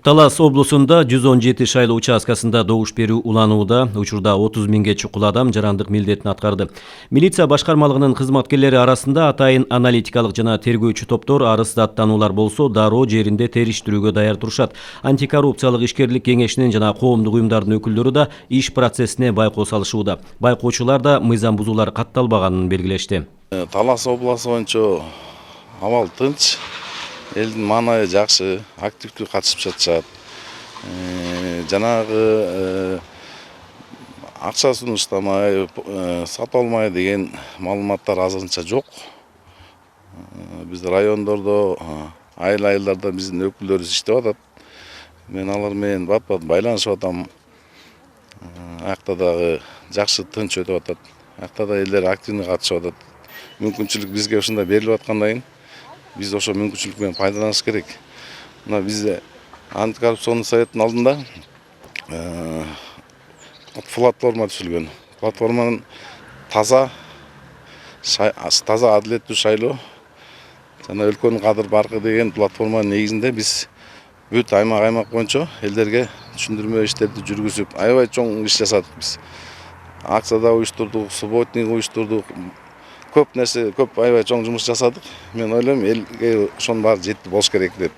Талас облусунда 117 шайлоо участкасында добуш берүү уланууда. Учурда 30 миңге чукул адам жарандык милдетин аткарды. Милиция башкармалыгынын кызматкерлери арасында атайын аналитикалык жана тергөөчү топтор арыз даттануулар болсо дароо жеринде териштирүүгө даяр турушат. Антикоррупциялык ишкерлик кеңешинин жана коомдук уюмдардын өкүлдөрү да иш процессине байкоо салышууда. Байкоочулар да мыйзам бузуулар катталбаганын белгилешти. Талас обласу боюнча абал тынч, элдин маанайы жакшы, активдүү катышып жатышат. Жанагы акча сунуштамай, сатып алмай деген маалыматтар азырынча жок. Биз райондордо, айыл-айылдарда биздин өкүлдөрүбүз иштеп атат. Мен алар менен бат-бат байланышып атам. Аякта дагы жакшы тынч өтүп атат. Аякта да элдер активдүү катышып атат. Мүмкүнчүлүк бизге ушундай берилип аткандан кийин биз ошо мүмкүнчүлүк менен пайдаланыш керек. Мына бизде антикоррупционный советтин алдында платформа түзүлгөн. Платформанын таза адилеттүү шайлоо жана өлкөнүн кадыр баркы деген платформанын негизинде биз бүт аймак боюнча элдерге түшүндүрмө иштерди жүргүзүп, аябай чоң иш жасадык биз. Акцияда уюштурдук, субботник уюштурдук. Көп нерсе, көп аябай чоң жумуш жасадык. Мен ойлойм, элге ошонун баары жетип болуш керек деп.